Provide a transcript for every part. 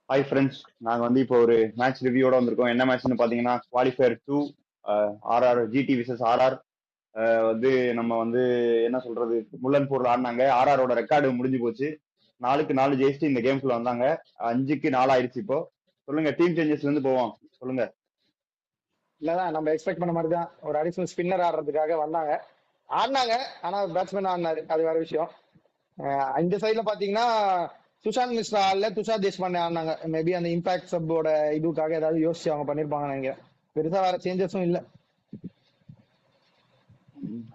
Hi friends, நாங்க வந்து இப்போ ஒரு மேட்ச் ரிவ்யூவோட வந்திருக்கோம். என்ன மேட்ச்னு பாத்தீங்கன்னா qualifier 2 RR GT versus RR. வந்து நம்ம வந்து என்ன சொல்றது, முல்லன்பூர்ல ஆடினாங்க. ஆர்ஆரோட ரெக்கார்டு முடிஞ்சு போச்சு. 4-4 ஜெயிச்சுட்டு இந்த கேம்குள்ள வந்தாங்க. 5-4 ஆயிடுச்சு. இப்போ சொல்லுங்க, டீம் சேஞ்சஸ்ல இருந்து போவோம். சொல்லுங்க. இல்லதான் நம்ம எக்ஸ்பெக்ட் பண்ண மாதிரி தான் ஒரு அடிஷனல் ஸ்பின்னர் ஆடுறதுக்காக வந்தாங்க. ஆடினாங்க. ஆனா பேட்ஸ்மேன் ஆடினாரு, அது வேற விஷயம். இந்த சைட்ல பாத்தீங்கன்னா சுஷாந்த் மிஸ்ரா ஆடல, துஷார் தேஷ்பாண்டே ஆடினாங்க. மேபி அந்த இம்பாக்ட் சப்போட இதுக்காக ஏதாவது யோசிச்சு அவங்க பண்ணிருப்பாங்க நினைக்கிறேன். பெருசா வேற சேஞ்சஸும் இல்ல.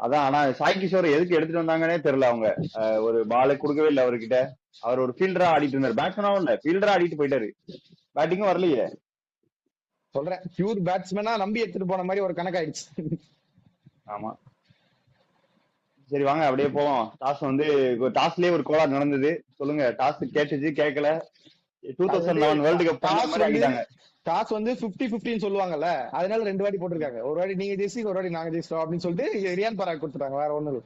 அதான், ஆனா சாய் கிஷோர் எதுக்கு எடுத்துட்டு வந்தாங்கன்னே தெரியல. அவங்க ஒரு பாலை கொடுக்கவே இல்லை அவர்கிட்ட. அவர் ஒரு ஃபீல்டரா ஆடிட்டு இருந்தார். பேட்ஸ்மேனாவும் இல்ல, ஃபீல்டரா ஆடிட்டு போயிட்டாரு. பேட்டிங்கும் வரலையே. சொல்றேன், பியூர் பேட்ஸ்மேனா நம்பி எடுத்துட்டு போன மாதிரி ஒரு கணக்காயிடுச்சு. ஆமா. சரி வாங்க அப்படியே போவோம். டாஸ் வந்து டாஸ்லயே ஒரு கோளாறு நடந்தது. சொல்லுங்க, டாஸ் கேட்டுச்சு கேட்கல. 2011 வேர்ல்டு கப் ஃபைனல் மாதிரி ஆகிட்டாங்க. டாஸ் வந்து 50-50 சொல்லுவாங்கல்ல, அதனால 2 வாட்டி போட்டிருக்காங்க. ஒரு வாட்டி நீங்க ஜெயிச்சு, ஒரு வாட்டி நாங்க ஜெயிச்சிட்டோம் அப்படின்னு சொல்லிட்டு ரியான் பராக் கொடுத்துட்டாங்க. வேற ஒண்ணு இல்லை.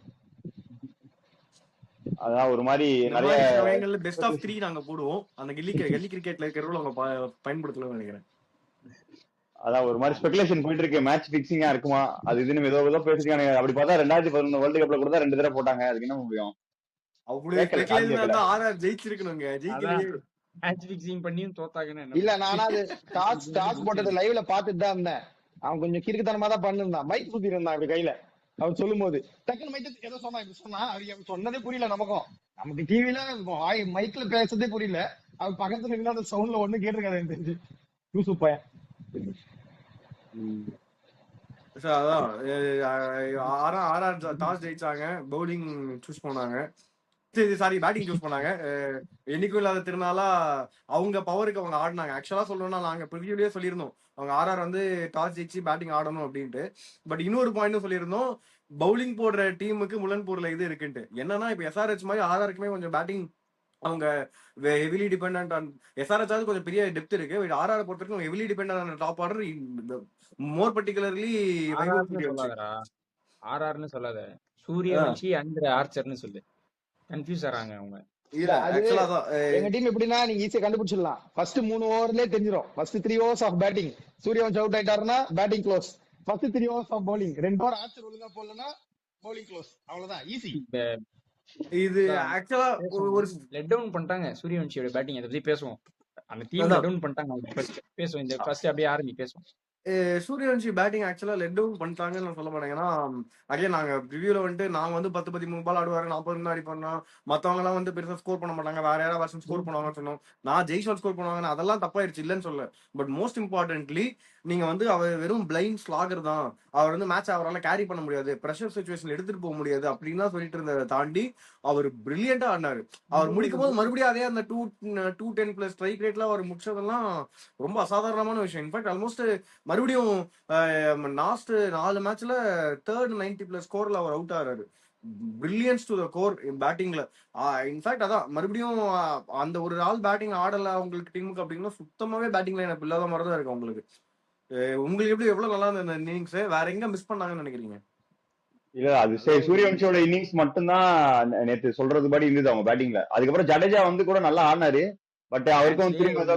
அதான் ஒரு மாதிரி நிறைய சமயங்கள்ல பெஸ்ட் ஆஃப் 3 நாங்க போடுவோம். அந்த கல்லி கிரிக்கெட்ல இருக்கிற அவங்க பயன்படுத்தலன்னு நினைக்கிறேன். அதான் ஒரு மாதிரி ஸ்பெகுலேஷன் போயிட்டு இருக்கு. மேட்ச் பிக்சிங்கா இருக்குமா அது இதுன்னு ஏதோ பேசிருக்காங்க. அப்படி பார்த்தா 2011 வேர்ல்டு கப்ல கூட 2 தடவை போட்டாங்க. அதுக்கு என்ன முடியும்? அவ்வளவு ஆர்ஆர் ஜெயிச்சிருக்கணுங்க. ஜெயிக்கலையே. மேட்ச் ஃபிக்ஸிங் பண்ணியும் தோத்தாங்கன்னு இல்ல, நானா அது டாஸ் போட்டது லைவ்ல பாத்துட்டு தான் இருந்தேன். அவன் கொஞ்சம் கிறுக்குத்தனமா தான் பண்ணிருந்தான். மைக் சுத்தி இருந்தான் அப்படி கையில. அவர் சொல்லும் போது டக்குனு மைக் ஏதோ சொன்னா, இப்படி சொன்னா அவருக்கு சொன்னதே புரியல. நமக்கு டிவில இருக்கும், மைக்ல பேசுறதே புரியல. அவர் பக்கத்துல இருந்து அந்த சவுண்ட்ல ஒண்ணு கேட்டிருக்காது எனக்கு தெரிஞ்சு. யூசுப் பையன். அதான் ஆர்ஆர் டாஸ் ஜெயிச்சாங்க, பவுலிங் சூஸ் பண்ணாங்க. சாரி, பேட்டிங் சூஸ் பண்ணாங்க. என்னைக்கும் இல்லாத திருநாளா அவங்க பவருக்கு அவங்க ஆடினாங்க. ஆக்சுவலா சொல்லணும்னா நாங்க ப்ரிவியூலயே சொல்லியிருந்தோம் அவங்க ஆர்ஆர் வந்து டாஸ் ஜெயிச்சு பேட்டிங் ஆடணும் அப்படின்ட்டு. பட் இன்னொரு பாயிண்ட் சொல்லியிருந்தோம், பவுலிங் போடுற டீமுக்கு முல்லன்பூர்ல இது இருக்குன்ட்டு. என்னன்னா இப்ப எஸ்ஆர்ஹெச் மாதிரி ஆர்ஆருக்குமே கொஞ்சம் பேட்டிங் அவங்க ஹெவிலி டிபெண்ட் ஆன் எஸ்ஆர்ஹெச் ஆவது கொஞ்சம் பெரிய டெப்த் இருக்கு. ஆர்ஆர் பொறுத்த வரைக்கும் heavily depend on top order. More particularly ஆர்ஆர்னு சொல்லாத, சூரியவன்ஷி அண்ட் ஆர்ச்சர்னு சொல்லு. கன்ஃபியூஸ் ஆறாங்க அவங்க. எங்க டீம் எப்படின்னா நீங்க ஈஸியா கண்டுபிடிச்சிடலாம். ஃபர்ஸ்ட் 3 ஓவர்லயே தெரிஞ்சிடும். First 3 overs of batting Suryavanshi out ஆயிட்டாருன்னா batting close. First 3 overs of bowling 2 over Archer ஒழுங்கா போடலன்னா பவுலிங் க்ளோஸ். அவ்வளவுதான், ஈஸி. இது ஆக்சுவலா ஒரு லெட் டவுன் பண்ணிட்டாங்க சூரியவன்ஷியோட பேட்டிங். அதை பத்தி பேசுவோம். அந்த டீம் லெட் டவுன் பண்ணிட்டாங்க. பேசுவோம். இந்த ஃபர்ஸ்ட் அப்படியே ஆரம்பி பேசுவோம். சூரியவன்ஷி பேட்டிங் ஆக்சுவலா லெட் டவுன் பண்ணிட்டாங்கன்னு நான் சொல்ல மாட்டேன். ஏன்னா அதே நாங்க ரிவ்யூல வந்துட்டு நாங்க வந்து 10-13 பால் ஆடுவாரு, 40 அடி பண்ணோம். மத்தவங்க எல்லாம் வந்து பெருசா ஸ்கோர் பண்ண மாட்டாங்க, வேற யாராவது வருஷம் ஸ்கோர் பண்ணுவாங்கன்னு சொன்னோம். நான் ஜெய்ஸ்வால் ஸ்கோர் பண்ணுவாங்க, அதெல்லாம் தப்பாயிருச்சு, இல்லைன்னு சொல்ல. பட் மோஸ்ட் இம்பார்ட்டன்ட்லி நீங்க வந்து அவர் வெறும் பிளைண்ட் ஸ்லாகர் தான். அவர் வந்து மேட்ச் அவரால் கேரி பண்ண முடியாது, ப்ரெஷர் சுச்சுவேஷன் எடுத்துட்டு போக முடியாது அப்படின்னு தான் சொல்லிட்டு இருந்ததை தாண்டி அவர் பிரில்லியண்டா ஆடினாரு. அவர் முடிக்கும் போது மறுபடியும் அதே அந்த 210+ ஸ்ட்ரைக் ரேட்ல அவர் முடிச்சதெல்லாம் ரொம்ப அசாதாரணமான விஷயம். இன்ஃபேக்ட் ஆல்மோஸ்ட் மறுபடியும் லாஸ்ட் 4 மேட்ச்ல 3rd 90+ ஸ்கோர்ல அவர் அவுட் ஆறாரு. பிரில்லியன்ஸ் டு த கோர் பேட்டிங்ல. இன்ஃபேக்ட் அதான் மறுபடியும் அந்த ஒரு ஆள் பேட்டிங் ஆடல அவங்களுக்கு டீமுக்கு அப்படின்னா சுத்தமாவே பேட்டிங் லைன் அப் இல்லாத மாதிரி தான் இருக்கு உங்களுக்கு. உங்களுக்கு எப்படி எவ்வளவு நல்லா இருந்த இன்னிங்ஸ் வேற எங்க மிஸ் பண்ணாங்கன்னு நினைக்கிறீங்க? இல்ல, அது சூரியவன்ஷியோட இன்னிங்ஸ் மட்டும்தான் நேத்து சொல்றது படி இருந்தது அவங்க பேட்டிங்ல. அதுக்கப்புறம் ஜடேஜா வந்து கூட நல்லா ஆடினாரு. பட் அவருக்கும் திரும்ப ஏதோ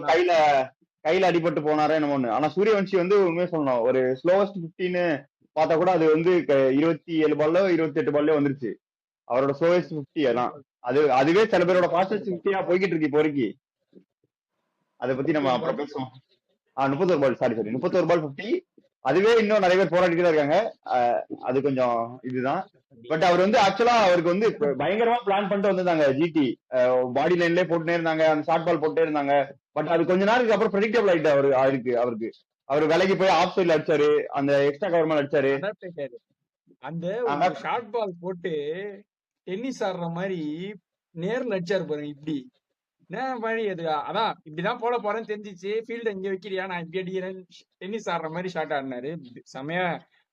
கையில அடிபட்டு போனாரே என்ன ஒண்ணு. ஆனா சூரியவன்ஷி வந்து உண்மையை சொல்லணும், ஒரு ஸ்லோவஸ்ட் 15 பார்த்தா கூட அது வந்து 27 பால்லோ 28 பால்லோ வந்துருச்சு. அவரோட ஸ்லோவஸ்ட் 50. அதான் அதுவே சில பேரோட ஃபாஸ்டஸ்ட் 50 போய்கிட்டு இருக்கு இப்போ வரைக்கும். அதை பத்தி நம்ம அப்புறம் பேசுவோம். 31 பால், சாரி 31 பால் 50. அதுவே இன்னும் நிறைய பேர் போராடிட்டு தான் இருக்காங்க. அது கொஞ்சம் இதுதான். பட் அவர் வந்து ஆக்சுவலா அவருக்கு வந்து பயங்கரமா பிளான் பண்ணிட்டு வந்திருந்தாங்க. ஜிடி பாடி லைன்லயே போட்டுனே இருந்தாங்க, அந்த ஷார்ட் பால் போட்டே இருந்தாங்க. பட் அது கொஞ்ச நாளுக்கு அப்புறம் ப்ரெடிக்டபிள் ஆயிட்டு அவருக்கு அவர் விலைக்கு போய் ஆஃப் சைட்ல அடிச்சாரு, அந்த எக்ஸ்ட்ரா கவர் மேல அடிச்சாரு. அந்த ஷார்ட் பால் போட்டு டென்னிஸ் ஆடுற மாதிரி நேர்ல அடிச்சாரு பாருங்க. இப்படி அதான் இப்படிதான் போட போறேன்னு தெரிஞ்சிச்சு. ஃபீல்டு எங்க வைக்கிறியா, நான் இப்படி அடிக்கிறேன், டென்னிஸ் ஆடுற மாதிரி ஷார்ட் ஆடினாரு. செமையா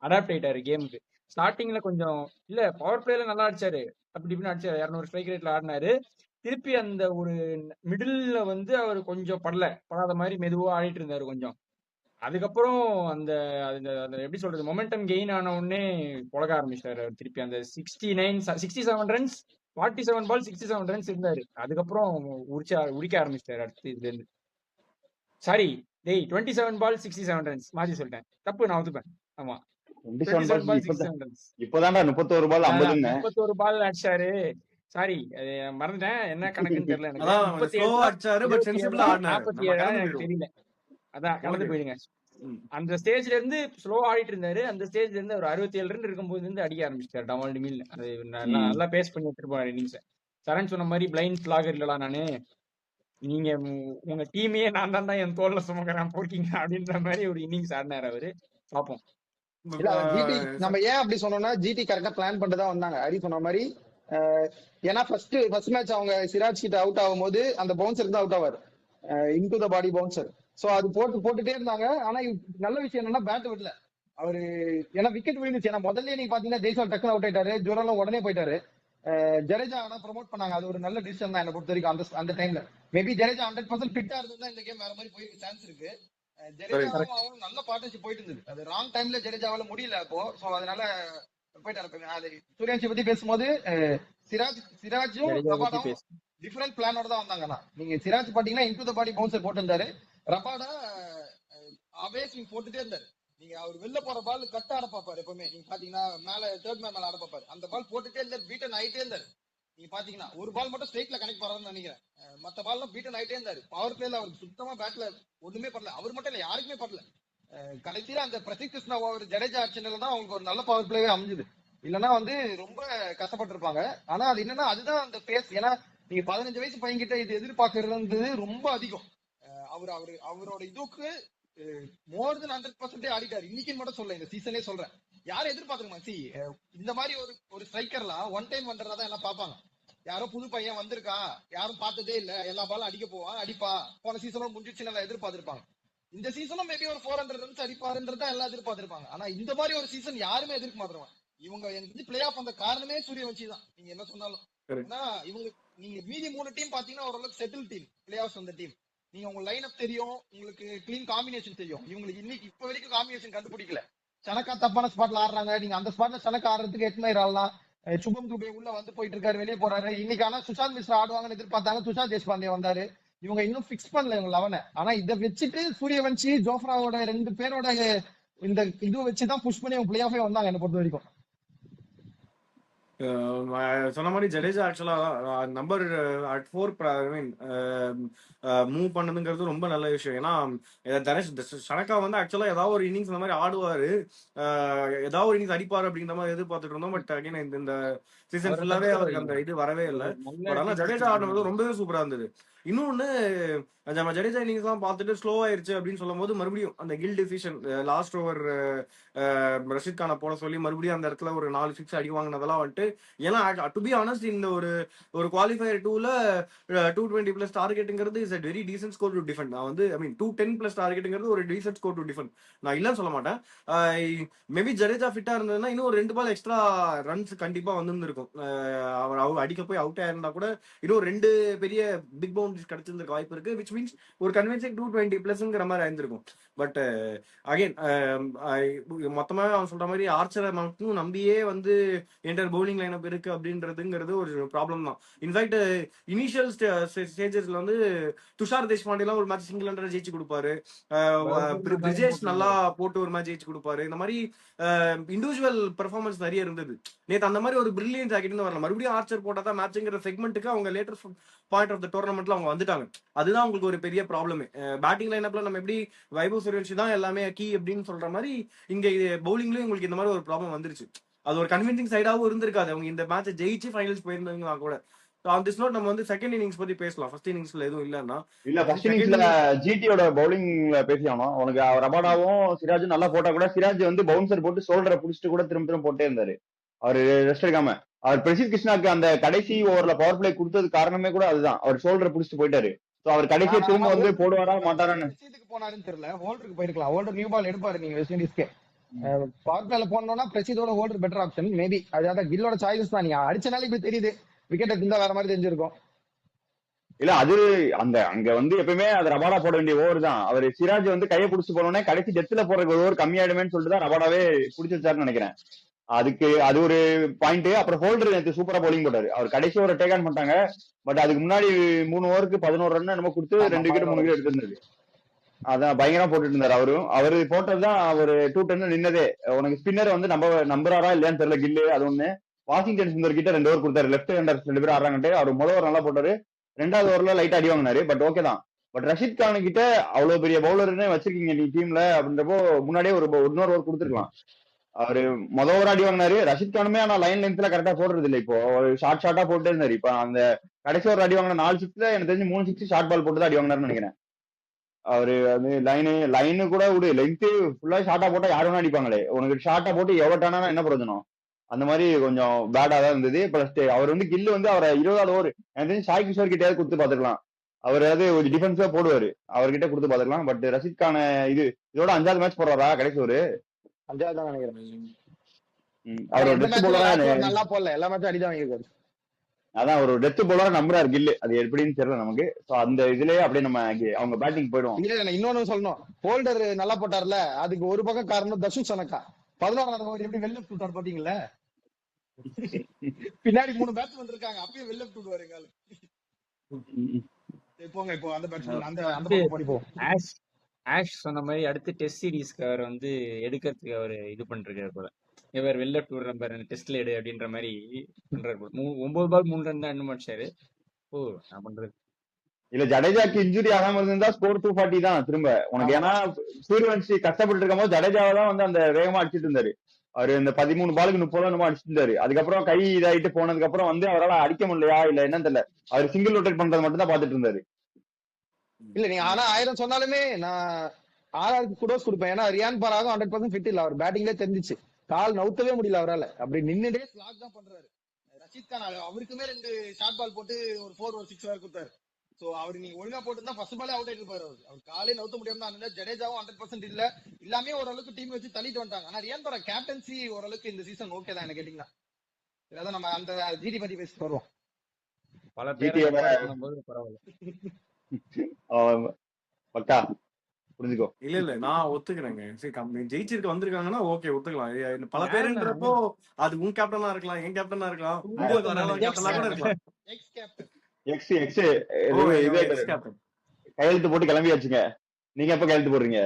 அடாப்ட் ஆயிட்டாரு கேமுக்கு. ஸ்டார்டிங்ல கொஞ்சம் இல்ல, பவர் பிளேல நல்லா அடிச்சாரு, அப்படி இப்படின்னு அடிச்சாரு, 200 ஸ்ட்ரைக் ரேட்ல ஆடினாரு. திருப்பி அந்த ஒரு மிடில்ல வந்து அவர் கொஞ்சம் படாத மாதிரி மெதுவா ஆடிட்டு இருந்தாரு கொஞ்சம். அதுக்கப்புறம் அந்த எப்படி சொல்றது, மொமெண்டம் கெயின் ஆன உடனே புழக ஆரம்பிச்சிட்டாரு அவர் திருப்பி. அந்த 67 ரன்ஸ் 47 பால் 67 ரன்ஸ் இருந்தாரு. அதுக்கப்புறம் உரிக்க ஆரம்பிச்சிட்டாரு அடுத்து இதுல இருந்து. சாரி டேய் 27 பால் 67 ரன்ஸ் மாத்தி சொல்லிட்டேன். தப்பு, நான் ஒத்துப்பேன். ஆமா 27 27 பால் பால் 67 ரன்ஸ். இப்பதான்டா 31 பால் அதான் 50ன்னு 31 பால் அடிச்சாரு. சாரி மறந்துட்டேன், என்ன கணக்குன்னு தெரியல எனக்கு. அதான் 37 ஸ்லோவா அடிச்சாரு, பட் 27 சென்சிபிளா ஆடினாரு. நம்ம 47 கடந்து எனக்கு போயிடுவோம். தெரியல. அதான் கலந்து ஓகே. போயிடுங்க. ம். அந்த ஸ்டேஜ்ல இருந்து ஸ்லோவா ஆடிட்டு இருந்தாரு. அந்த ஸ்டேஜ்ல இருந்து ஒரு 67 ரன் இருக்கும்போது இருந்து அடிக்க ஆரம்பிச்சிட்டாரு டமால் டிமில். அது நல்லா ம். நல்லா பேஸ் பண்ணி எடுத்துட்டு போனாரு இன்னிங்ஸ். சரண் சொன்ன மாதிரி பிளைண்ட் ஃபிளாகர் இல்லடா நானு, நீங்க உங்க டீமையே நான் தான் என் தோல்ல சுமக்கிறேன் போட்டீங்க அப்படின்ற மாதிரி ஒரு இன்னிங்ஸ் ஆடினாரு அவரு. பாப்போம். இல்ல ஜிடி நம்ம ஏன் அப்படி சொன்னோம்னா ஜிடி கரெக்டா பிளான் பண்ணிட்டு தான் வந்தாங்க. ஹரி சொன்ன மாதிரி ஏன்னா ஃபர்ஸ்ட் மேட்ச் அவங்க சிராஜ் கிட்ட அவுட் ஆகும்போது அந்த பவுன்சர் தான் அவுட் ஆவார், into the body bouncer. So அது போட்டுட்டே இருந்தாங்க. ஆனா நல்ல விஷயம் என்னன்னா பேட் விடல அவரு, ஏன்னா விக்கெட் விழுந்துச்சு. ஏன்னா முதல்ல நீங்க பாத்தீங்கன்னா ஜெய்சால் டக்குனு அவுட் ஆயிட்டாரு, ஜுரலும் உடனே போயிட்டாரு. ஜடேஜா ஆனா ப்ரொமோட் பண்ணாங்க, அது ஒரு நல்ல டிசிஷன் தான் என்ன பொறுத்த வரைக்கும். அந்த டைம்ல மேபி ஜடேஜா 100% ஃபிட்டா இருந்தா இந்த கேம் வேற மாதிரி போயிருக்க சான்ஸ் இருக்கு. ஜடேஜாவும் அவரும் நல்ல பார்ட்னர்ஷிப் போயிட்டு இருந்தது. அது ராங் டைம்ல ஜடேஜாவால முடியல அப்போ, சோ அதனால போயிட்டாரு. அது சூரியவன்ஷி பத்தி பேசும்போது சிராஜும் ஜடேஜா பத்தி ரபாடாவும் பேசு. டிஃபரெண்ட் பிளானோட தான் வந்தாங்கன்னா, நீங்க சிராஜ் பாத்தீங்கன்னா இன்டு த பாடி பவுன்சர் போட்டிருந்தாரு, ரபாடா அவே ஸ்விங் போட்டுட்டே இருந்தாரு. நீங்க அவர் வெளில போற பால் கட்ட ஆட பாப்பாரு எப்பவுமே. நீங்க பாத்தீங்கன்னா மேல தேர்ட் மேன் மேல ஆட பாப்பாரு, அந்த பால் போட்டுட்டே இருந்தாரு, பீட்டன் ஆயிட்டே இருந்தாரு. நீங்க பாத்தீங்கன்னா ஒரு பால் மட்டும் ஸ்ட்ரைட்ல கனெக்ட் பண்ணாருன்னு நினைக்கிறேன், மத்த பால்லாம் பீட்டன் ஆயிட்டே இருந்தாரு. பவர் பிளேல அவருக்கு சுத்தமா பேட்ல ஒண்ணுமே பண்ணல, அவர் மட்டும் இல்ல யாருக்குமே பண்ணல. கடைசியில அந்த பிரசித் கிருஷ்ணா ஓவர் ஜடேஜா அடிச்சதுல தான் அவங்களுக்கு ஒரு நல்ல பவர் பிளேவே அமைஞ்சது. இல்லைன்னா வந்து ரொம்ப கஷ்டப்பட்டு இருப்பாங்க. ஆனா அது என்னன்னா அதுதான் அந்த பேஸ். ஏன்னா நீங்க 15 வயசு பையன்கிட்ட இது எதிர்பார்க்கறது ரொம்ப அதிகம். அவரோட இதுக்கு மோர் தென் 100% ஆடிட்டாரு இன்னைக்கு மட்டும் சொல்ல, இந்த சீசனே சொல்றேன். யாரும் எதிர்பார்த்துருமா சி இந்த மாதிரி ஒரு ஸ்ட்ரைக்கர்லாம் ஒன் டைம் வந்ததான் எல்லாம் பார்ப்பாங்க. யாரோ புது பையன் வந்திருக்கான், யாரும் பார்த்ததே இல்ல, எல்லா பாலும் அடிக்க போவான், அடிப்பா, போன சீசனும் முடிஞ்சிச்சு நல்லா எதிர்பார்த்திருப்பாங்க. இந்த சீசனும் மேபி ஒரு 400 ரன்ஸ் அடிப்பாருன்றதா எல்லாம் எதிர்பார்த்திருப்பாங்க. ஆனா இந்த மாதிரி ஒரு சீசன் யாருமே எதிர்க்க மாட்டாங்க. இவங்க எனக்கு பிளே ஆஃப் அந்த காரணமே சூரியவன்ஷி தான், நீங்க என்ன சொன்னாலும். ஏன்னா இவங்க நீங்க மீதி 3 டீம் பாத்தீங்கன்னா ஓரளவுக்கு செட்டில் டீம், பிளே ஆஃப் அந்த டீம். நீங்க உங்க லைன் அப் தெரியும், உங்களுக்கு கிளீன் காம்பினேஷன் தெரியும். இவங்களுக்கு இன்னைக்கு இப்ப வரைக்கும் காம்பினேஷன் கண்டுபிடிக்கல. சனக்கா தப்பான ஸ்பாட்ல ஆடுறாங்க, நீங்க அந்த ஸ்பாட்ல சனக்கா ஆடுறதுக்கு எட்மைர் ஆடலாம். சுபம் துபே உள்ள வந்து போயிட்டு இருக்காரு, வெளியே போறாரு. இன்னைக்கு ஆனா சுஷாந்த் மிஸ்ரா ஆடுவாங்கன்னு எதிர்பார்த்தாங்க, துஷார் தேஷ்பாண்டே வந்தாரு. இவங்க இன்னும் பிக்ஸ் பண்ணல இவங்க 11. ஆனா இதை வச்சுட்டு சூரியவன்ஷி ஜோஃப்ராவோட 2 பேரோட இந்த இது வச்சுதான் புஷ் பண்ணி அவங்க பிளே ஆஃபே வந்தாங்க என்ன பொறுத்த வரைக்கும். சொன்ன மாதிரி ஜடேஜா ஆக்சுவலா number at 4 I mean move பண்ணதுங்கிறது ரொம்ப நல்ல விஷயம். ஏன்னா ஷனக்கா வந்து ஆக்சுவலா ஏதாவது ஒரு இன்னிங்ஸ் அந்த மாதிரி ஆடுவாரு, ஏதாவது ஒரு இன்னிங்ஸ் அடிப்பாரு அப்படிங்கிற மாதிரி எதிர்பார்த்துட்டு இருந்தோம். பட் அகைன் இந்த சீசன் ஃபுல்லாவே அவருக்கு அந்த இது வரவே இல்லை. பட் ஆனா ஜடேஜா ஆடுனது ரொம்பவே சூப்பரா இருந்தது. இன்னொன்னு நம்ம ஜடேஜா இன்னிங்ஸ் எல்லாம் பார்த்துட்டு ஸ்லோ ஆயிருச்சு அப்படின்னு சொல்லும் போது மறுபடியும் அந்த Gill decision last over Rashid கானை போட சொல்லி மறுபடியும் அந்த இடத்துல ஒரு 4 6 அடி வாங்கினதெல்லாம் வந்துட்டு, ஏன்னா டு பி ஆனஸ்ட் இந்த ஒரு குவாலிஃபயர் 2ல 220+ டார்கெட்டுங்கிறது is a very decent score to defend. நான் வந்து ஐ மீன் 210+ டார்கெட்டுங்கிறது ஒரு டீசென்ட் ஸ்கோர் டு டிஃபெண்ட், நான் இல்லைன்னு சொல்ல மாட்டேன். மேபி ஜடேஜா ஃபிட்டா இருந்ததுன்னா இன்னும் ஒரு 2 பால் எக்ஸ்ட்ரா ரன்ஸ் கண்டிப்பா வந்திருக்கும். அவர் அடிக்க போய் அவுட் ஆயிருந்தா கூட இன்னும் 2 பெரிய பிக் பவுண்டரிஸ் கிடைச்சிருந்திருக்க வாய்ப்பு இருக்கு, விச் மீன்ஸ் ஒரு கன்வின்சிங் 220+ங்கிற மாதிரி ஆயிருந்திருக்கும். பட் அகைன் மொத்தமா அவன் சொல்ற மாதிரி ஆர்ச்சரை மட்டும் நம்பியே வந்து என்டர் பவுலிங் லைனப் இருக்கு அப்படின்றதுங்கிறது ஒரு ப்ராப்ளம் தான். இன்ஃபேக்ட் இனிஷியல் ஸ்டேஜஸ்ல வந்து துஷார் தேஷ்பாண்டே எல்லாம் ஒரு மேட்ச் சிங்கிள் 100 ஜெயிச்சு கொடுப்பாரு, பிரிஜேஷ் நல்லா போட்டு ஒரு மேட்ச் ஜெயிச்சு கொடுப்பாரு. இந்த மாதிரி இண்டிவிஜுவல் பெர்ஃபார்மன்ஸ் நிறைய இருந்தது. நேற்று அந்த மாதிரி ஒரு பிரில்லியன்ஸ் ஆகிட்டு வரல. மறுபடியும் ஆர்ச்சர் போட்டா தான் மேட்ச்ங்கிற செக்மெண்ட்டுக்கு அவங்க லேட்டர் பாயிண்ட் ஆஃப் த டோர்னமெண்ட்ல அவங்க வந்துட்டாங்க. அதுதான் உங்களுக்கு ஒரு பெரிய ப்ராப்ளமே. பேட்டிங் லைனப்ல நம்ம எப்படி வைபவ் சூரியவன்ஷி தான் எல்லாமே கீ அப்படின்னு சொல்ற மாதிரி இங்க பவுலிங்லயும் உங்களுக்கு இந்த மாதிரி ஒரு ப்ராப்ளம் வந்துருச்சு. அது ஒரு கன்வின்சிங் சைடாவும் இருந்திருக்காது. அவங்க இந்த மேட்சை ஜெயிச்சு ஃபைனல்ஸ் போயிருந்தாங்கன்னா கூட. ஆன் திஸ் நோட் நம்ம வந்து செகண்ட் இன்னிங்ஸ் பத்தி பேசலாம். ஃபர்ஸ்ட் இன்னிங்ஸ்ல எதுவும் இல்லன்னா ஃபர்ஸ்ட் இன்னிங்ஸ்ல ஜிடியோட பவுலிங்ல பேசியானோம். உனக்கு ரபாடாவும் சிராஜும் நல்லா போட்டா கூட சிராஜ் வந்து பவுன்சர் போட்டு ஷோல்டரை புடிச்சிட்டு கூட திரும்ப போட்டே இருந்தாரு. அவரு ரெஸ்ட் எடுக்காம. அவர் பிரசித் கிருஷ்ணாக்கு அந்த கடைசி ஓவர்ல பவர் பிளே கொடுத்தது காரணமே கூட அதுதான், அவர் ஷோல்டரை புடிச்சிட்டு போயிட்டாரு. அவர் கடைசியை திரும்ப வந்து போடுவாரா மாட்டாரான்னு போனாருன்னு தெரியல, ஹோல்டருக்கு போயிருக்கலாம். ஹோல்டர் நியூ பால் எடுப்பாரு நீங்க வெஸ்ட் இண்டீஸ்க்கு. பவர் பிளேல போனோம்னா பிரசித்தோட ஹோல்டர் பெட்டர் ஆப்ஷன் மேபி. அதாவது கில்லோட சாய்ஸஸ் தான். நீங்க அடிச்சனால இப்ப தெரியுது, விக்கெட் இருந்தா வேற மாதிரி தெரிஞ்சிருக்கும். இல்ல அது அங்க வந்து எப்பவுமே அது ரபாடா போட வேண்டிய ஓவர் தான். அவர் சிராஜ் வந்து கையை பிடிச்சி போனோடனே கடைசி டெத்துல போற ஓவர் கம்மியாயிடுமேன்னு சொல்லிட்டு தான் ரபாடாவே பிடிச்சி வச்சாருன்னு நினைக்கிறேன். அதுக்கு அது ஒரு பாயிண்ட். அப்புறம் ஹோல்டர் நேற்று சூப்பரா பவுலிங் போட்டாரு. அவர் கடைசி ஓவர் டேக் ஆன் பண்ணிட்டாங்க. பட் அதுக்கு முன்னாடி 3 ஓவருக்கு 11 ரன் நம்ம கொடுத்து 2 விக்கெட் 3 விக்கெட் எடுத்திருந்தது. அதான் பயங்கரமா போட்டுட்டு இருந்தாரு அவரும். அவரு போட்டதுதான் அவரு 210 நின்னதே. உனக்கு ஸ்பின்னர் வந்து நம்புறாரா இல்லையான்னு தெரியல கில்லு. அது ஒண்ணு. வாஷிங்டன் சுந்தர் கிட்ட 2 ஓவர் கொடுத்தாரு. லெஃப்ட் ஹேண்டர்ஸ் 2 பேர் ஆடுறாங்கட்டு. அவர் முதல் ஓவர் நல்லா போட்டாரு. 2வது ஓவர்ல லைட்டா அடி வாங்கினாரு. பட் ஓகே தான். பட் ரஷீத் கான் கிட்ட அவ்வளவு பெரிய பவுலர்னு வச்சிருக்கீங்க நீ டீம்ல அப்படின்றப்போ முன்னாடியே இன்னொரு ஓவர் கொடுத்துருக்கலாம். அவரு முதல் ஓவர் அடி வாங்கினாரு. ரஷீத் கானுமே ஆனா லைன் லென்த்ல கரெக்டா போடுறது இல்லை. இப்போ ஷார்ட்டா போட்டே இருந்தாரு. இப்ப அந்த கடைசி ஒரு அடி வாங்கின 4 சிக்ஸ்ல எனக்கு தெரிஞ்சு 3 சிக்ஸ் ஷார்ட் பால் போட்டு தான் அடி வாங்கினாருன்னு நினைக்கிறேன். அவரு வந்து லைனு கூட விடு, லென்த் ஃபுல்லா ஷார்ட்டா போட்டா யாரும் வேணா அடிப்பாங்களே. உனக்கு ஷார்ட்டா போட்டு எவட்டானா என்ன பிரயோஜனம்? அந்த மாதிரி கொஞ்சம் பேடா தான் இருந்தது. பிளஸ் அவர் வந்து கில்லு வந்து அவரை 20வது ஓவர் எனக்கு தெரிஞ்சு சாய் கிஷோர் கிட்டயாவது கொடுத்து பாத்துக்கலாம். அவர் ஏதாவது ஒரு டிஃபென்ஸா போடுவாரு. அவர்கிட்ட கொடுத்து பாத்துக்கலாம். பட் ரஷீத் கான இதோட 5வது மேட்ச் போடுறாரா கடைசி ஒரு 5வது தான் நினைக்கிறேன். அவர் எந்த டெத் மேட்ச்ல போலரா நல்லா போடல, எல்லா மேட்சும் அடிதான் வாங்கியிருக்காரு. அதான் ஒரு டெத் போலரா நம்புறாரு கில்லு. அது எப்படின்னு தெரியல நமக்கு. சோ அந்த இதுலயே அப்படியே நம்ம அவங்க பேட்டிங் போயிடுவோம். இல்ல இன்னொன்னு சொல்லணும், ஹோல்டர் நல்லா போட்டார்ல, அதுக்கு ஒரு பக்கம் காரணம் தர்ஷன் சனக்கா. 11வது ஓவர் எப்படி வெள்ள விட்டார் பாத்தீங்களா? பின்னாடி 3 பேட்ஸ்மேன் இருக்காங்க, அப்பயே வெள்ள விட்டுடுவாரு எங்கால. போங்க இப்போ அந்த பேட்ஸ்மேன் அந்த பக்கம் படிப்போம். ஆஷ் சொன்ன மாதிரி அடுத்து டெஸ்ட் சீரீஸ்க்கு அவர் வந்து எடுக்கிறதுக்கு அவர் இது பண்ணிருக்காரு போல. இவர் வெளில டூர் நம்பர் டெஸ்ட்ல எடு அப்படின்ற மாதிரி பண்றாரு போல. 9 பால் 3 ரன் தான் என்ன முடிச்சாரு. ஓ நான் பண்றது இல்ல ஜடேஜாக்கு இன்ஜுரி ஆகாம இருந்தா ஸ்கோர் 240 தான் திரும்ப உனக்கு. ஏன்னா சூரியவன்ஷி கஷ்டப்பட்டு இருக்கும் போது ஜடேஜாவை தான் வந்து அந்த வேகமா அடிச்சிட்டு இருந்தாரு. அவரு இந்த 13 பாலுக்கு 30 என்னமோ அடிச்சிட்டு இருந்தாரு. அதுக்கப்புறம் கை இதாயிட்டு போனதுக்கு அப்புறம் வந்து அவரால் அடிக்க முடியலையா இல்ல என்னன்னு தெரியல. அவர் சிங்கிள் ரொட்டேட் பண்றது மட்டும் தான் பாத்துட்டு இருந்தாரு. இல்ல நீங்க ஆனா 1000 சொன்னாலுமே நான் ஆர்ஆருக்கு குடோஸ் கொடுப்பேன். ஏன்னா ரியான் பராகும் 100% ஃபிட் இல்ல. அவர் பேட்டிங்லேயே தெரிஞ்சிச்சு, கால் நவுத்தவே முடியல அவரால். அப்படி நின்னுட்டே ஸ்லாக் தான் பண்றாரு. ரஷீத் கான் அவருக்குமே 2 ஷார்ட் பால் போட்டு ஒரு 4 ஒரு 6 வேற கொடுத்தாரு. சோ அவர் நீங்க ஒழுங்கா போட்டுதான் ஃபர்ஸ்ட் பாலே அவுட் ஆயிட்டு இருப்பாரு. அவர் காலே நவுத்த முடியாம தான். ஜடேஜாவும் 100% இல்ல, எல்லாமே ஓரளவுக்கு டீம் வச்சு தள்ளிட்டு வந்துட்டாங்க. ஆனா ரியான் பரா கேப்டன்சி ஓரளவுக்கு இந்த சீசன் ஓகே தான் என்ன கேட்டீங்கன்னா. அதான் நம்ம அந்த ஜிடி பத்தி பேசிட்டு வருவோம். பல பேரை பண்ணும்போது பரவாயில்ல. பக்கா புரிஞ்சுக்கோ. இல்ல நான் ஒத்துக்கிறேங்க. சரி ஜெயிச்சிருக்க வந்திருக்காங்கன்னா ஓகே ஒத்துக்கலாம். பல பேருன்றப்போ அது உன் கேப்டனா இருக்கலாம், என் கேப்டனா இருக்கலாம், கேப்டனா கூட இருக்கலாம். எக்ஸ் கேப்டன் கையெழுத்து போட்டு கிளம்பியாச்சுங்க. நீங்க எப்ப கையெழுத்து போடுறீங்க?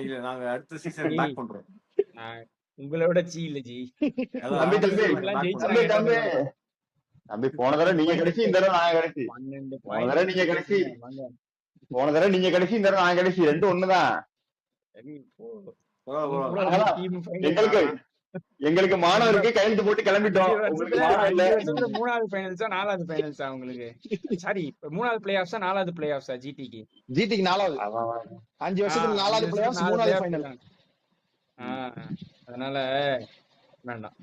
இல்ல நாங்க அடுத்த சீசன் பேக் பண்றோம். உங்களோட ஜி இல்ல ஜி. தம்பி போன தடவை நீங்க கடைசி, இந்த தடவை நான் கடைசி. போன தடவை நீங்க கடைசி, போன தடவை நீங்க கடைசி, இந்த தடவை நான் கடைசி. 2 ஒண்ணுதான். எங்களுக்கு மாணவருக்கு கையெழுத்து போட்டு கிளம்பிட்டோம். 3வது ஃபைனல்ஸா 4வது ஃபைனல்ஸா உங்களுக்கு? சாரி 3வது பிளே ஆஃப்ஸா 4வது பிளே ஆஃப்ஸா ஜிடிக்கு? ஜிடிக்கு 4வது. 5 வருஷத்துக்கு 4வது பிளே ஆஃப்ஸ், 3வது ஃபைனல். அதனால வேண்டாம்.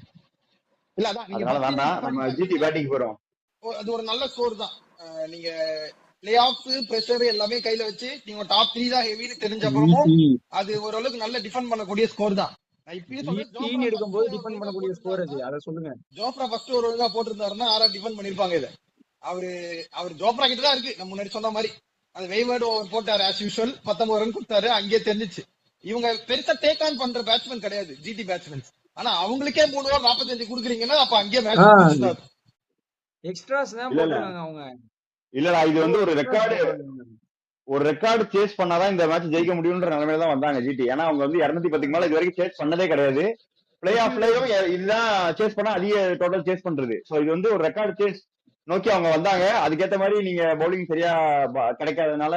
இல்ல அதான் அதனால வேண்டாம், நம்ம ஜிடி பேட்டிங் போறோம். அது ஒரு நல்ல ஸ்கோர் தான். நீங்க பிளே ஆஃப் பிரஷர் எல்லாமே கையில வச்சு நீங்க டாப் 3 தான் ஹெவின்னு தெரிஞ்ச அப்புறமும் அது ஓரளவுக்கு நல்ல டிஃபெண்ட் பண்ணக்கூடிய ஸ்கோர் தான். எடுக்கும்போது டிஃபெண்ட் பண்ணக்கூடிய ஸ்கோர் அது. அத சொல்லுங்க. ஜோப்ரா ஃபர்ஸ்ட் ஒரு ஒழுங்கா போட்டுருந்தாருன்னா ஆரா டிஃபெண்ட் பண்ணிருப்பாங்க. இத அவர் ஜோப்ரா கிட்ட தான் இருக்கு. நம்ம முன்னாடி சொன்ன மாதிரி அந்த வெய்வர்ட் ஓவர் போட்டாரு ஆஸ் யூசுவல், 19 ரன் கொடுத்தாரு. அங்கேயே தெரிஞ்சிச்சு இவங்க பெருசா டேக் ஆன் பண்ற பேட்ஸ்மேன் கிடையாது ஜிடி பேட்ஸ்மேன். ஆனா அவங்களுக்கே 3 ஓவர் 45 குடுக்குறீங்கன்னா அப்ப அங்கேயே மேட்ச் எக்ஸ்ட்ராஸ் தான் போடுறாங்க அவங்க. இல்லடா இது வந்து ஒரு ரெக்கார்டு சேஸ் பண்ணாதான் இந்த மேட்ச் ஜெயிக்க முடியும்ன்ற நிலைமையில தான் வந்தாங்க ஜிடி. ஏன்னா அவங்க வந்து 210 மேல இது வரைக்கும் சேஸ் பண்ணதே கிடையாது. பிளே ஆஃப்லயும் இதுதான் சேஸ் பண்ணா அதிக டோட்டல் சேஸ் பண்றது. சோ இது வந்து ஒரு ரெக்கார்டு சேஸ் நோக்கி அவங்க வந்தாங்க. அதுக்கேற்ற மாதிரி நீங்க பவுலிங் சரியா கிடைக்காதனால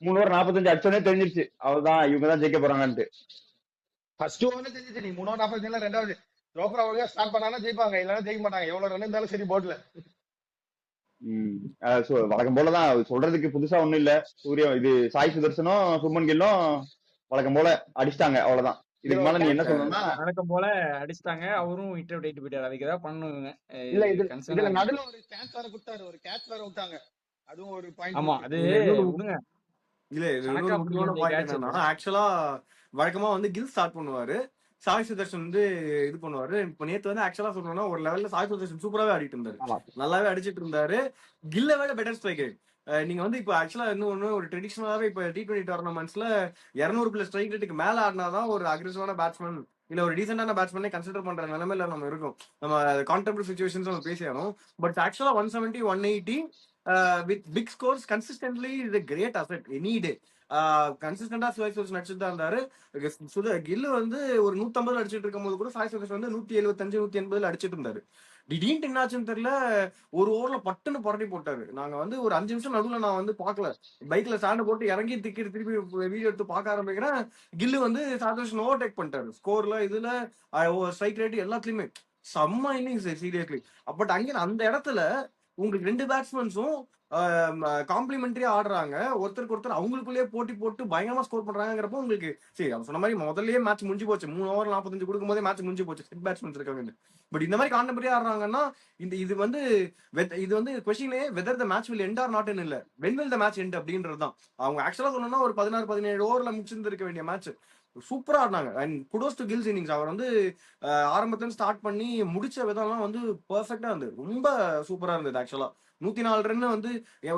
3 ஓவர் 45 அடிச்சோடனே தெரிஞ்சிருச்சு அவ்வளவுதான் இவங்க தான் ஜெயிக்க போறாங்கன்ட்டு. ஃபர்ஸ்ட் ஓவர்ல தெரிஞ்சிச்சு. நீ 3 ஓவர் 45 2வது ஜோப்ரா ஒழுங்கா ஸ்டார்ட் பண்ணாலும் ஜெயிப்பாங்க, இல்லைன்னா ஜெயிக்க மாட்டாங்க. எவ்வளவு ரன் இருந்தாலும் சரி போர்ட்ல. வழக்கம் போலதான் சொல்றதுக்கு புதுசா ஒண்ணும் இல்ல. இது சாய் சுதர்சனும் சுமன் கில்லும் வழக்கம் போல அடிச்சிட்டாங்க, அவ்வளவுதான். இதுக்கு மேல நீ என்ன சொல்லணும்னா வழக்கம் போல அடிச்சிட்டாங்க. அவரும் இன்டர்வியூ டேட் போயிட்டாரு. அதுக்கு ஏதாவது பண்ணுங்க. இல்ல இதுல நடுவுல ஒரு சான்ஸ் வேற கொடுத்தாரு, ஒரு கேட்ச் வேற விட்டாங்க. அதுவும் ஒரு பாயிண்ட். ஆமா அது விடுங்க. இல்ல இது முக்கியமான பாயிண்ட் என்னன்னா ஆக்சுவலா வழக்கமா வந்து கில் ஸ்டார்ட் பண்ணுவாரு, சாய் சுதர்ஷன் வந்து இது பண்ணுவாரு. இப்ப நேத்து வந்து ஆக்சுவலா சொல்லணும்னா ஒரு லெவல்ல சாய் சுதர்ஷன் சூப்பராவே ஆடிட்டு இருந்தாரு, நல்லாவே அடிச்சிட்டு இருந்தாரு. கில்ல விட பெட்டர் ஸ்ட்ரைக்கர். நீங்க வந்து இப்ப ஆக்சுவலா இன்னொன்னு ஒரு ட்ரெடிஷனலாவே இப்ப T20 டோர்னமெண்ட்ஸ்ல 200+ ஸ்ட்ரைக் ரேட்டுக்கு மேல ஆடினாதான் ஒரு அக்ரெசிவான பேட்ஸ்மேன் இல்ல ஒரு டீசென்டான பேட்ஸ்மேனே கன்சிடர் பண்ற நிலைமையில நம்ம இருக்கும். நம்ம கான்டெம்பரரி சிச்சுவேஷன்ஸ் நம்ம பேசியானோம். பட் ஆக்சுவலா 170 180 வித் பிக் ஸ்கோர்ஸ் கன்சிஸ்டன்ட்லி இது கிரேட் அசெட் எனி டே. கன்சிஸ்டன்டா சாய் சுதர்ஷன் நடிச்சுட்டு தான் இருந்தாரு. கில்லு வந்து ஒரு 150 அடிச்சிட்டு இருக்கும் போது கூட சாய் சுதர்ஷன் வந்து 175 180 அடிச்சிட்டு இருந்தாரு. திடீர்னு என்னாச்சுன்னு தெரியல, ஒரு ஓவர்ல பட்டுன்னு புரட்டி போட்டாரு. நாங்க வந்து ஒரு 5 நிமிஷம் நடுவுல நான் வந்து பாக்கல, பைக்ல ஸ்டாண்ட் போட்டு இறங்கி திருப்பி வீடியோ எடுத்து பார்க்க ஆரம்பிக்கிறேன். கில்லு வந்து சாய் சுதர்ஷன் ஓவர்டேக் பண்ணிட்டாரு ஸ்கோர்ல, இதுல ஸ்ட்ரைக் ரேட் எல்லாத்துலயுமே. செம்ம இன்னிங்ஸ் சீரியஸ்லி. பட் அங்கே அந்த இடத்துல உங்களுக்கு 2 பேட்ஸ்மேன்ஸும் காம்ப்ளிமெண்டரியா ஆடுறாங்க, ஒருத்தருக்கு ஒருத்தர் அவங்களுக்குள்ளேயே போட்டி போட்டு பயங்கரமா ஸ்கோர் பண்றாங்கிறப்போ உங்களுக்கு சரி அவன் சொன்ன மாதிரி முதல்லயே மேட்ச் முடிஞ்சு போச்சு. 3 ஓவர் 45 கொடுக்கும் போதே மேட்ச் முடிஞ்சு போச்சு, செட் பேட்ஸ்மேன்ஸ் இருக்காங்க. பட் இந்த மாதிரி கான்டெம்பரரியா ஆடுறாங்கன்னா இது வந்து கொஸ்டினே whether the match will end or not இல்ல, when will the match end அப்படின்றது தான். அவங்க ஆக்சுவலா சொன்னா ஒரு 16 17 ஓவர்ல முடிச்சிருந்திருக்க வேண்டிய மேட்ச் சூப்பரா ஆடினாங்க. And kudos to Gill's innings. அவர் வந்து ஆரம்பத்துல ஸ்டார்ட் பண்ணி முடிச்ச விதம்லாம் வந்து பெர்ஃபெக்டா இருந்தது, ரொம்ப சூப்பரா இருந்தது. ஆக்சுவலா 104 ரன் வந்து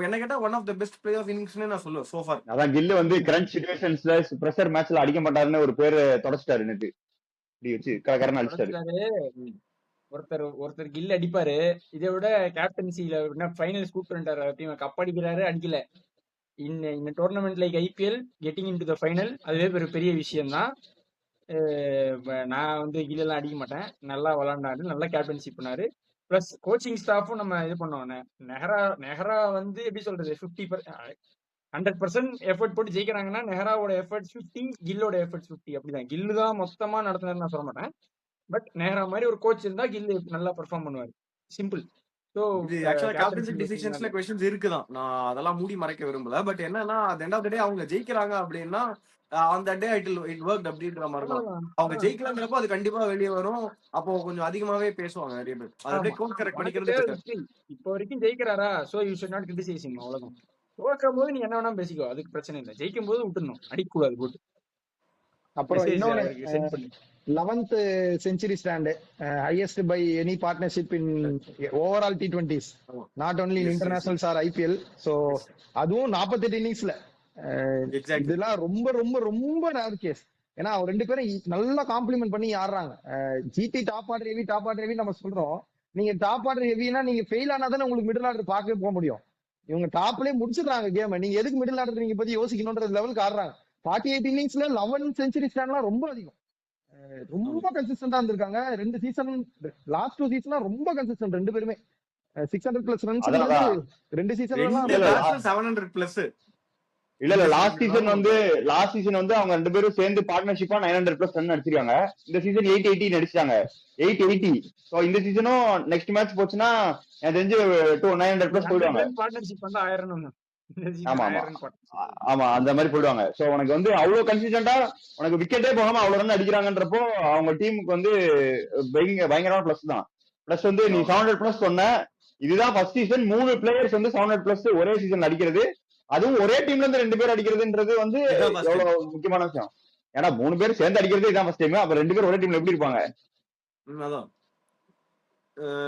என்ன கேட்டா one of the best player of இன்னிங்ஸ்னு நான் சொல்லுவேன் சோ ஃபார். அதான் கில்லு வந்து கிரன்ச் சிச்சுவேஷன்ஸ்ல பிரஷர் மேட்ச்ல அடிக்க மாட்டாருன்னு ஒரு பேரு தொடச்சிட்டாரு நேத்து. இப்படி வச்சு கரகரன்னு அடிச்சிட்டாரு. ஒருத்தர் கில் அடிப்பாரு, இதை விட கேப்டன்சில ஃபைனல்ஸ் கூப்பிட்டு வந்துட்டாரு, கப் அடிக்கிறாரு, அடிக்கல. இந்த tournament like IPL getting in to the final, அதுவே பெரிய விஷயம் தான். நான் வந்து கில்லெல்லாம் அடிக்க மாட்டேன், நல்லா விளாண்டாரு, நல்லா கேப்டன்ஷிப் பண்ணாரு. பிளஸ் கோச்சிங் ஸ்டாஃபும் நம்ம இது பண்ணோம். நெஹ்ரா வந்து எப்படி சொல்றது 100% எஃபர்ட் போட்டு ஜெயிக்கிறாங்கன்னா நெஹ்ராவோட எஃபர்ட்ஸ் 50, கில்லோட எஃபர்ட்ஸ் 50. அப்படிதான். கில்லு தான் மொத்தமா நடத்தினாரு நான் சொல்ல மாட்டேன், பட் நெஹ்ரா மாதிரி ஒரு கோச் இருந்தா கில்லு நல்லா பெர்ஃபார்ம் பண்ணுவாரு. சிம்பிள். கேப்டன்ஷிப் டிசிஷன்ஸ்ல क्वेश्चंस இருக்குதான், நான் அதெல்லாம் மூடி மறைக்க விரும்பல. பட் என்னன்னா at the end of the day அவங்க ஜெயிக்கிறாங்க அப்படின்னா அந்த டே இட் வர்க்ட் அப்படின்ற மாதிரி தான். அவங்க ஜெயிக்கலங்கிறப்போ அது கண்டிப்பா வெளியே வரும், அப்போ கொஞ்சம் அதிகமாவே பேசுவாங்க நிறைய பேர். அதை கோட் கரெக்ட் பண்ணிக்கிறது. இப்போ வரைக்கும் ஜெயிக்கிறாரா, so you should not criticise him, அவ்வளவுதான். தோக்கும் போது நீ என்ன வேணா பேசிக்கோ, அதுக்கு பிரச்சனை இல்லை. ஜெயிக்கும் போது விட்டுறணும், அடிக்கூடாது போட்டு. அப்புறம் இன்னொன்னு 11th century stand, highest by any partnership in overall T20s, not only in internationals or IPL. So அதுவும் 48 இன்னிங்ஸ்ல. இதெல்லாம் ரொம்ப ரொம்ப ரொம்ப ரேர் கேஸ். ஏன்னா அவர் 2 பேரும் நல்லா காம்ப்ளிமெண்ட் பண்ணி ஆடுறாங்க. ஜிடி டாப் ஆர்டர் ஹெவி நம்ம சொல்றோம். நீங்க டாப் ஆர்டர் ஹெவினா நீங்க ஃபெயில் ஆனாதானே உங்களுக்கு மிடில் ஆர்டர் பார்க்கவே போக முடியும். இவங்க டாப்லயே முடிச்சிடுறாங்க கேம், நீங்க எதுக்கு மிடில் ஆர்டர் நீங்க பத்தி யோசிக்கணும்ன்ற லெவலுக்கு ஆடுறாங்க. 48 இன்னிங்ஸ்ல 11 செஞ்சுரி ஸ்டாண்ட்லாம் ரொம்ப அதிகம், ரொம்ப கன்சிஸ்டன்டா இருந்திருக்காங்க. 2 சீசன், லாஸ்ட் 2 சீசன்லாம் ரொம்ப கன்சிஸ்டன்ட் 2 பேருமே. 600+ ரன்ஸ் 2 சீசன்லாம் 700 பிளஸ். இல்ல லாஸ்ட் சீசன் வந்து அவங்க 2 பேரும் சேர்ந்து பார்ட்னர்ஷிப்பா 900+ ரன் அடிச்சிருக்காங்க. இந்த சீசன் 880 அடிச்சாங்க, 880. சோ இந்த சீசனும் நெக்ஸ்ட் மேட்ச் போச்சுன்னா எனக்கு தெரிஞ்சு 900+ போயிடுவாங்க. பார்ட்னர்ஷிப் வந்து 1000 ரன். ஆமா அந்த மாதிரி போயிடுவாங்க. சோ உனக்கு வந்து அவ்வளவு கன்சிஸ்டன்டா உனக்கு விக்கெட்டே போகாம அவ்வளவு ரன் அடிக்கிறாங்கன்றப்போ அவங்க டீமுக்கு வந்து பயங்கரமான பிளஸ் தான். பிளஸ் வந்து நீ 700+ சொன்ன, இதுதான் ஃபர்ஸ்ட் சீசன் 3 பிளேயர்ஸ் வந்து 700+ ஒரே சீசன் அடிக்கிறது, அதுவும் ஒரே டீம்ல இருந்து 2 பேர் அடிக்கிறதுன்றது வந்து எவ்வளவு முக்கியமான விஷயம். ஏன்னா 3 பேர் சேர்ந்து அடிக்கிறது இதான் ஃபர்ஸ்ட் டைம். அப்ப 2 பேர் ஒரே டீம்ல எப்படி இருப்பாங்க?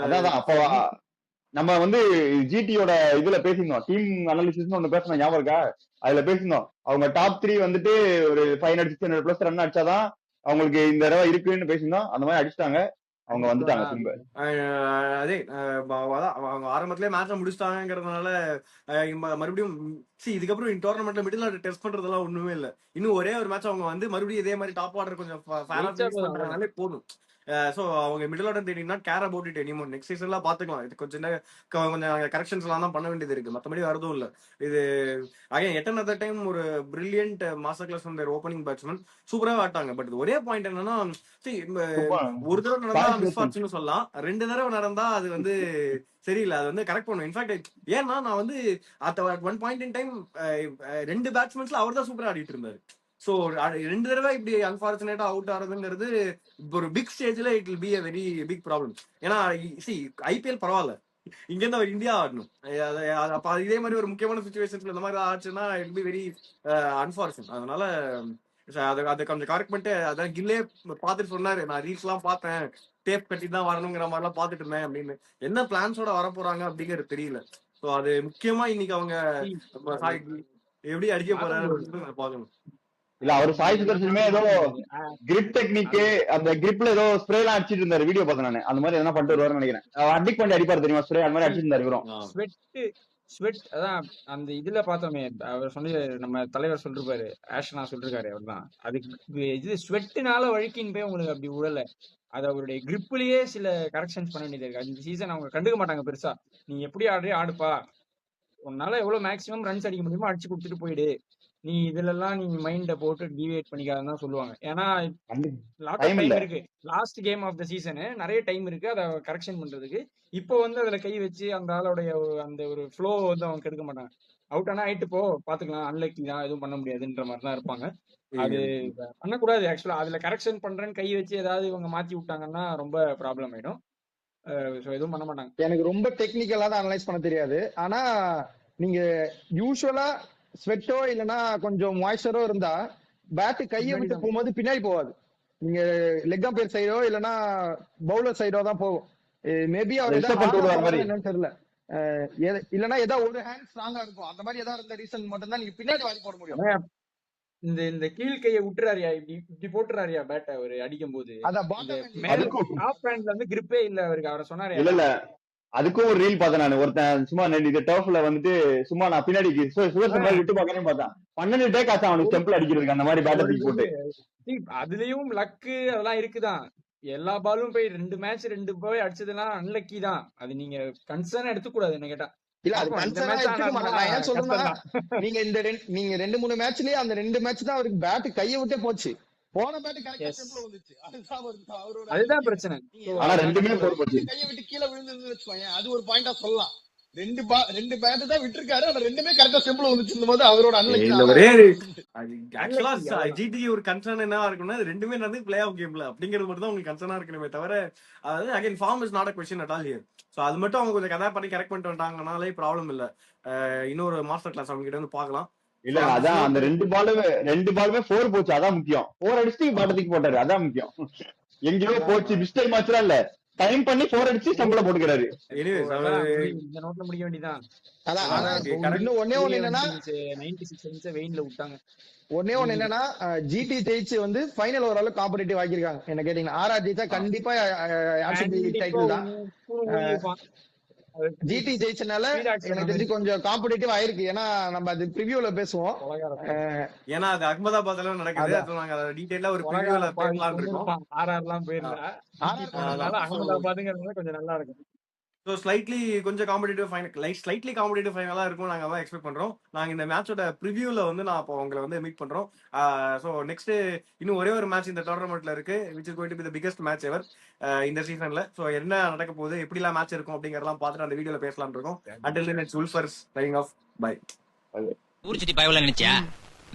அதான் அப்போ நம்ம வந்து ஜிடியோட இதுல பேசியிருந்தோம், டீம் அனாலிசிஸ் ஒண்ணு பேசணும், ஞாபகம் இருக்கா? அதுல பேசியிருந்தோம் அவங்க டாப் 3 வந்துட்டு ஒரு 500 600+ ரன் அடிச்சாதான் அவங்களுக்கு இந்த தடவை இருக்குன்னு பேசியிருந்தோம். அந்த மாதிரி அடிச்சிட்டாங்க, அவங்க வந்துட்டாங்க திரும்ப. அதே அவங்க ஆரம்பத்திலே மேட்ச முடிச்சிட்டாங்கிறதுனால மறுபடியும் இதுக்கப்புறம் டோர்னமெண்ட்ல மிடில் ஆர்டர் டெஸ்ட் பண்றதெல்லாம் ஒண்ணுமே இல்ல. இன்னும் ஒரே ஒரு மேட்ச் அவங்க வந்து மறுபடியும் இதே மாதிரி டாப் ஆர்டர் கொஞ்சம் பண்றதுனாலே போதும். சோ அவங்க middle order they did not care about it anymore. Next சீசன்ல பாத்துக்கலாம், இது கொஞ்சம் கரெக்ஷன்ஸ் எல்லாம் தான் பண்ண வேண்டியது இருக்கு, மத்தபடி வரதும் இல்ல. இது அகைன் yet another டைம் ஒரு brilliant master class from their opening batsman, சூப்பரா ஆட்டாங்க. பட் ஒரே பாயிண்ட் என்னன்னா, ஒரு தடவை நடந்தா மிஸ் ஃபார்ச்சூன் சொல்லலாம், 2 தடவை நடந்தா அது வந்து சரியில்லை, அது வந்து கரெக்ட் பண்ணும். இன்ஃபேக்ட் ஏன்னா நான் வந்து at one point in time 2 பேட்ஸ்மேன்ஸ்ல அவர் தான் சூப்பரா ஆடிட்டு இருந்தாரு. சோ 2 தடவை இப்படி அன்பார்ச்சுனேட்டா அவுட் ஆறதுங்கிறது ஒரு பிக் ஸ்டேஜ்ல it will be a very big problem. ஏன்னா ஐபிஎல் பரவாயில்ல, இங்க இருந்து அவர் இந்தியா ஆடணும். அப்ப இதே மாதிரி ஒரு முக்கியமான சிச்சுவேஷன்ஸ்ல இந்த மாதிரி ஆச்சுன்னா இட் பி வெரி அன்பார்ச்சுனேட். அதனால அதை கொஞ்சம் கரெக்ட் பண்ணிட்டு, அதான் கில்லே பாத்துட்டு சொன்னாரு, நான் ரீல்ஸ் எல்லாம் பார்த்தேன், டேப் கட்டி தான் வரணுங்கிற மாதிரி எல்லாம் பாத்துட்டு இருந்தேன் அப்படின்னு. என்ன பிளான்ஸோட வர போறாங்க அப்படிங்கிறது தெரியல. சோ அது முக்கியமா இன்னைக்கு அவங்க எப்படி அடிக்க போறாரு பாக்கணும். இல்ல அவரு சாய் சுதர்ஷனுமே ஏதோ கிரிப் டெக்னிக், அந்த கிரிப்ல ஏதோ ஸ்ப்ரே எல்லாம் அடிச்சிட்டு இருந்தாரு, வீடியோ பார்த்தேன் நானு. அந்த மாதிரி எதனா பண்ணிட்டு வருவாருன்னு நினைக்கிறேன். அடிக் பண்ணி அடிப்பாரு தெரியுமா, ஸ்ப்ரே அந்த மாதிரி அடிச்சிட்டு இருந்தாரு. ஸ்வெட் அதான் அந்த இதுல பார்த்தோமே, அவர் சொன்ன நம்ம தலைவர் சொல்லிருப்பாரு, ஆஷனா சொல்லிருக்காரு அவர்தான். அதுக்கு இது ஸ்வெட்டுனால வழுக்கின்னு போய் உங்களுக்கு அப்படி உழல. அது அவருடைய கிரிப்லயே சில கரெக்ஷன்ஸ் பண்ண வேண்டியது இருக்கு. இந்த சீசன் அவங்க கண்டுக்க மாட்டாங்க பெருசா. நீ எப்படி ஆடுறியோ ஆடுப்பா, உன்னால எவ்வளவு மேக்ஸிமம் ரன்ஸ் அடிக்க முடியுமோ அடிச்சு கொடுத்துட்டு போயிடு, நீ இதுலலாம் நீ மைண்ட போட்டு டிவியேட் பண்ணிக்காதுன்னு தான் சொல்லுவாங்க. ஏன்னா லாட் ஆஃப் டைம் டைம் இல்ல. இருக்கு. Last game of the season நிறைய டைம் இருக்கு அதை கரெக்ஷன் பண்றதுக்கு. இப்போ வந்து அதுல கை வச்சு அந்த ஆளோடைய அந்த ஒரு ஃப்ளோ வந்து அவங்க கெடுக்க மாட்டாங்க. அவுட் ஆனா ஆயிட்டு போ பாத்துக்கலாம், அன்லக்கி தான், எதுவும் பண்ண முடியாதுன்ற மாதிரி தான் இருப்பாங்க. அது பண்ணக்கூடாது ஆக்சுவலா. அதுல கரெக்ஷன் பண்றேன்னு கை வச்சு ஏதாவது இவங்க மாத்தி விட்டாங்கன்னா ரொம்ப ப்ராப்ளம் ஆயிடும். ஸோ எதுவும் பண்ண மாட்டாங்க. எனக்கு ரொம்ப டெக்னிக்கலா தான் அனலைஸ் பண்ண தெரியாது. ஆனா நீங்க யூஸ்வலா ஸ்வெட்டோ இல்லைன்னா கொஞ்சம் மாய்ஸ்சரோ இருந்தா பேட் கையை விட்டு போகும்போது பின்னாடி போகாது. நீங்க லெக் அம்பையர் சைடோ இல்லைன்னா பவுலர் சைடோ தான் போகும். மேபி அவர் என்னன்னு தெரியல. இல்லைன்னா ஏதாவது ஒரு ஹேண்ட் ஸ்ட்ராங்கா இருக்கும், அந்த மாதிரி ஏதாவது இருந்த ரீசன் மட்டும் தான் நீங்க பின்னாடி வாரி போட முடியும். இந்த கீழ் கையை விட்டுறாரியா, இப்படி போட்டுறாரியா பேட் அவரு அடிக்கும் போது. டாப் ஹேண்ட்ல வந்து கிரிப்பே இல்ல அவருக்கு. அவரை சொன்னாரு இல்ல அதுக்கும் ஒரு ரீல் பார்த்தேன் நான். ஒருத்தன் சும்மா இந்த டர்ஃப்ல வந்துட்டு சும்மா நான் பின்னாடி சுதர்சன் மாதிரி விட்டு பார்க்கறேன்னு பார்த்தேன். 12 டேக் ஆச்சு அவனுக்கு ஸ்டெம்பிள் அடிக்கிறதுக்கு அந்த மாதிரி பேட்டர் தூக்கி போட்டு. அதுலயும் லக்கு அதெல்லாம் இருக்குதான். எல்லா பாலும் போய் 2 மேட்ச் 2 போய் அடிச்சதுலாம் அன்லக்கி தான். அது நீங்க கன்சர்ன் எடுத்துக்க கூடாது என்ன கேட்டா. இல்ல அது கன்சர்னா எடுத்துக்க மாட்டேன். நான் ஏன் சொல்றேன்னா நீங்க 2-3 மேட்ச்லயே அந்த 2 மேட்ச் தான் அவருக்கு பேட் கையை விட்டே போச்சு. போன பேட் கரெக்ட்டா ஸ்டெம்பிள் வந்துச்சு. அதுதான் பிரச்சனை. ஆனா ரெண்டுமே போர் போச்சு. கையை விட்டு கீழ விழுந்துன்னு வெச்சுக்கோங்க, அது ஒரு பாயிண்டா சொல்லலாம். 2 பேட் தான் விட்டுருக்காரு, ஆனா 2மே கரெக்ட்டா ஸ்டெம்பிள் வந்துச்சுன்னும்போது அவரோட ஜிடி ஒரு கன்சர்ன் என்ன இருக்கும்னா ரெண்டுமே நடந்து பிளே ஆஃப் கேம்ல அப்படிங்கிறது மட்டும் தான் உங்களுக்கு கன்சர்னா இருக்கணுமே தவிர, அதாவது again form is not a question at all here. So அது மட்டும் அவங்க கொஞ்சம் கதா பண்ணி கரெக்ட் பண்ணிட்டு வந்தாங்கனாலே ப்ராப்ளம் இல்ல. இன்னொரு மாஸ்டர் கிளாஸ் அவங்க கிட்ட வந்து பார்க்கலாம். இல்ல அதான் அந்த 2 பாலுமே 4 போச்சு, அதான் முக்கியம். 4 அடிச்சு பேட்டத்துக்கு போட்டாரு, அதான் முக்கியம். எங்கேயோ போச்சு, மிஸ்டேக் மேட்ச்லாம் இல்ல, டைம் பண்ணி 4 அடிச்சு ஸ்டம்பிள போட்டுக்கிறாரு. இந்த நோட்ல முடிய வேண்டியதான். ஒன்னே ஒண்ணு என்னன்னா 96 ரன்ஸ் வெயின்ல விட்டாங்க. ஒன்னே ஒண்ணு என்னன்னா ஜிடி ஜெயிச்சு வந்து ஃபைனல் ஓரளவு காம்படிட்டிவ் ஆக்கிருக்காங்க. என்ன கேட்டீங்கன்னா ஆர்ஆர் ஜெயிச்சா கண்டிப்பா டைட்டில் தான். ஜிடி ஜெயிச்சனால எனக்கு தெரிஞ்சு கொஞ்சம் காம்படிட்டிவ் ஆயிருக்கு. ஏன்னா நம்ம அது ப்ரிவியூல பேசுவோம். ஏன்னா அது அகமதாபாத்ல நடக்குது. அது நாங்க டீடைலா ஒரு ப்ரிவியூல பேசலாம் இருக்கோம். ஆர்ஆர்லாம் போயிருந்தா அகமதாபாத்ங்கிறது கொஞ்சம் நல்லா இருக்கும். ஸோ கொஞ்சம் ஸ்லைட்லி காம்படிட்டிவ் ஃபைனலா இருக்கும் நாங்க அதான் எக்ஸ்பெக்ட் பண்றோம். நாங்க இந்த மேட்சோட ப்ரிவியூல வந்து நான் அப்போ உங்களை வந்து மீட் பண்றோம். ஸோ நெக்ஸ்ட் இன்னும் ஒரே ஒரு மேட்ச் இந்த டோர்னமெண்ட்ல இருக்கு, which is going to be the biggest match ever இந்த சீசன்ல. ஸோ என்ன நடக்க போகுது, எப்படிலாம் மேட்ச் இருக்கும் அப்படிங்கறதெல்லாம் பார்த்துட்டு அந்த வீடியோல பேசலாம் இருக்கோம். until then it's Wolfers signing off. Bye. ஊர்ச்சிட்டி பயவுல நினைச்சியா?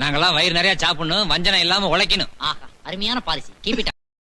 நாங்கெல்லாம் வயிறு நிறைய சாப்பிடணும், வஞ்சனை இல்லாம உழைக்கணும். ஆஹா, அருமையான பாலிசி. Keep it